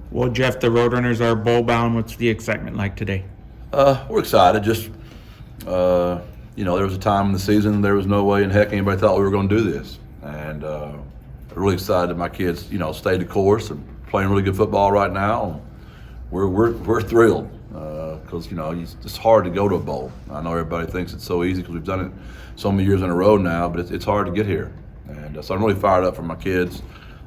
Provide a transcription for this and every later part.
Well, Jeff, the Roadrunners are bowl bound. What's the excitement like today? We're excited. Just there was a time in the season there was no way in heck anybody thought we were going to do this, and really excited that my kids, stayed the course and playing really good football right now. We're thrilled because it's hard to go to a bowl. I know everybody thinks it's so easy because we've done it so many years in a row now, but it's hard to get here, and so I'm really fired up for my kids.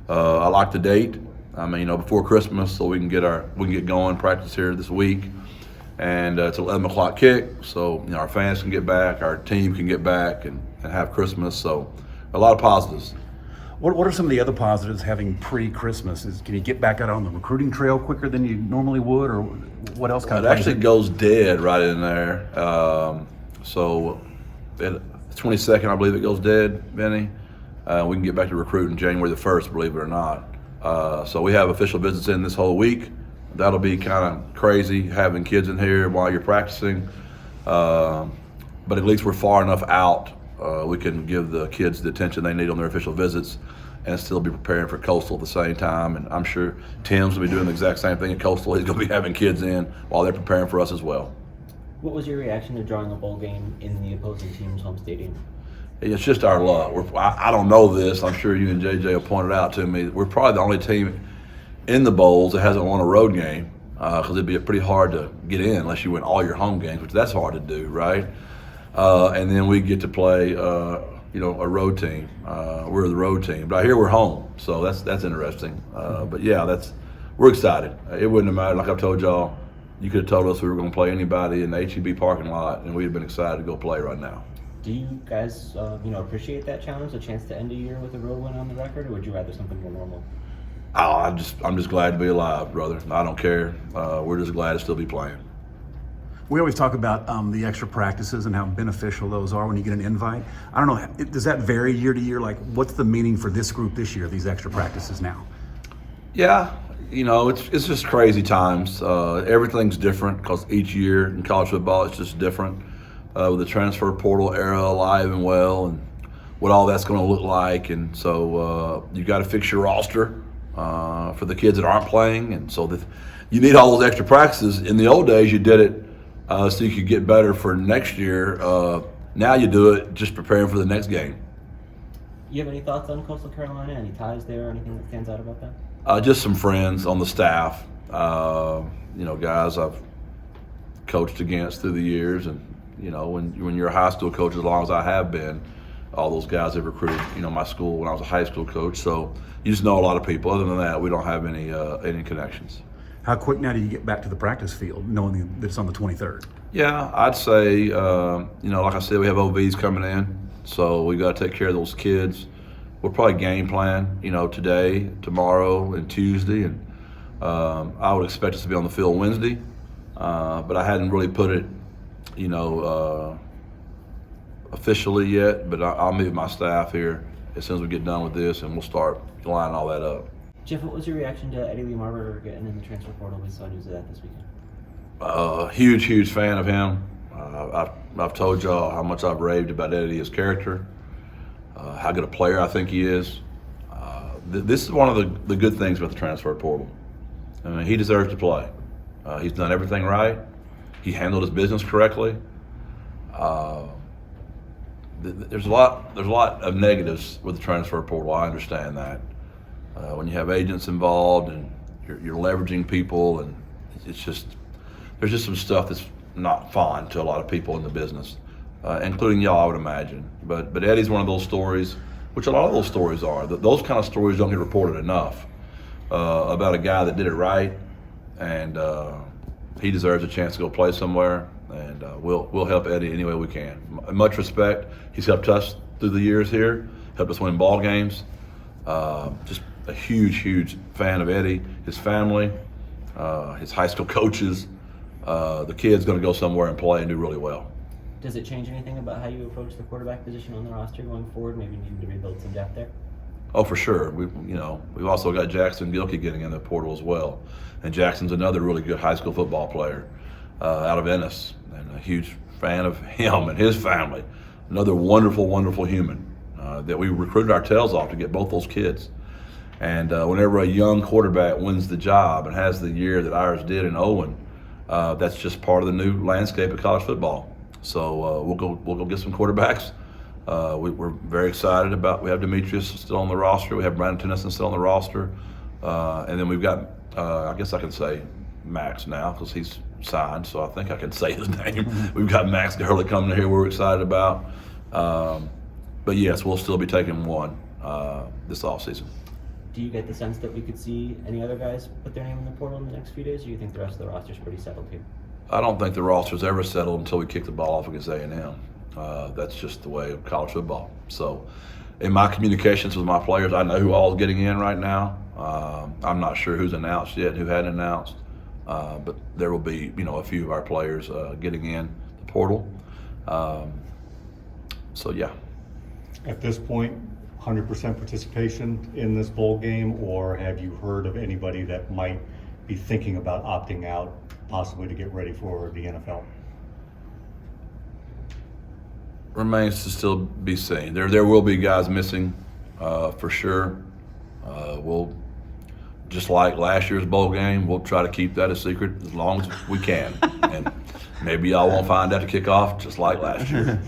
I like the date. I mean, before Christmas, so we can get going, practice here this week. And it's an 11 o'clock kick, so our fans can get back, our team can get back and have Christmas. So a lot of positives. What are some of the other positives having pre-Christmas? Can you get back out on the recruiting trail quicker than you normally would, or what else kind It of actually goes dead right in there. So at the 22nd, I believe it goes dead, Benny. We can get back to recruiting January the 1st, believe it or not. So we have official visits in this whole week. That'll be kind of crazy having kids in here while you're practicing. But at least we're far enough out. We can give the kids the attention they need on their official visits and still be preparing for Coastal at the same time. And I'm sure Tim's will be doing the exact same thing at Coastal. He's going to be having kids in while they're preparing for us as well. What was your reaction to drawing a bowl game in the opposing team's home stadium? It's just our luck. I don't know this. I'm sure you and JJ have pointed out to me. We're probably the only team in the bowls that hasn't won a road game because it'd be pretty hard to get in unless you win all your home games, which that's hard to do, right? And then we get to play, a road team. We're the road team, but I hear we're home, so that's interesting. But yeah, we're excited. It wouldn't have mattered. Like I've told y'all, you could have told us we were going to play anybody in the HEB parking lot, and we'd have been excited to go play right now. Do you guys, appreciate that challenge, a chance to end a year with a road win on the record, or would you rather something more normal? Oh, I'm just glad to be alive, brother. I don't care. We're just glad to still be playing. We always talk about the extra practices and how beneficial those are when you get an invite. I don't know, does that vary year to year? Like, what's the meaning for this group this year, these extra practices now? Yeah, it's just crazy times. Everything's different because each year in college football it's just different. With the transfer portal era alive and well, and what all that's going to look like, and so you got to fix your roster for the kids that aren't playing, and so you need all those extra practices. In the old days, you did it so you could get better for next year. Now you do it just preparing for the next game. You have any thoughts on Coastal Carolina? Any ties there, or anything that stands out about that? Just some friends on the staff, guys I've coached against through the years, and when you're a high school coach, as long as I have been, all those guys have recruited, my school when I was a high school coach. So you just know a lot of people. Other than that, we don't have any connections. How quick now do you get back to the practice field, knowing that it's on the 23rd? Yeah, I'd say, like I said, we have OVs coming in, so we got to take care of those kids. We'll probably game plan, today, tomorrow, and Tuesday, and I would expect us to be on the field Wednesday, but I hadn't really put it, officially yet, but I'll meet with my staff here as soon as we get done with this, and we'll start lining all that up. Jeff, what was your reaction to Eddie Lee Marburger getting in the transfer portal? We saw news of that this weekend. Huge fan of him. I've told y'all how much I've raved about Eddie, his character, how good a player I think he is. This is one of the good things about the transfer portal. I mean, he deserves to play. He's done everything right. He handled his business correctly. There's a lot of negatives with the transfer portal. I understand that. When you have agents involved and you're leveraging people, and there's just some stuff that's not fun to a lot of people in the business, including y'all, I would imagine. But Eddie's one of those stories, which a lot of those stories are. Those kind of stories don't get reported enough about a guy that did it right, and he deserves a chance to go play somewhere, and we'll help Eddie any way we can. Much respect. He's helped us through the years here, helped us win ball games. Just a huge fan of Eddie, his family, his high school coaches. The kid's going to go somewhere and play and do really well. Does it change anything about how you approach the quarterback position on the roster going forward? Maybe needing to rebuild some depth there? Oh, for sure. We've also got Jackson Gilkey getting in the portal as well, and Jackson's another really good high school football player out of Ennis, and a huge fan of him and his family. Another wonderful human that we recruited our tails off to get both those kids, And whenever a young quarterback wins the job and has the year that ours did in Owen, that's just part of the new landscape of college football. So we'll go get some quarterbacks. We're very excited about. We have Demetrius still on the roster. We have Brandon Tennyson still on the roster, and then we've got. I guess I can say Max now because he's signed. So I think I can say his name. We've got Max Gurley coming here. We're excited about. But yes, we'll still be taking one this offseason. Do you get the sense that we could see any other guys put their name in the portal in the next few days, or do you think the rest of the roster is pretty settled here? I don't think the roster's ever settled until we kick the ball off against A&M. That's just the way of college football. So in my communications with my players, I know who all is getting in right now. I'm not sure who's announced yet, who hadn't announced, but there will be, a few of our players getting in the portal. So yeah. At this point, 100% participation in this bowl game, or have you heard of anybody that might be thinking about opting out, possibly to get ready for the NFL? Remains to still be seen. There will be guys missing for sure. We'll, just like last year's bowl game, we'll try to keep that a secret as long as we can. And maybe y'all won't find out to kick off just like last year.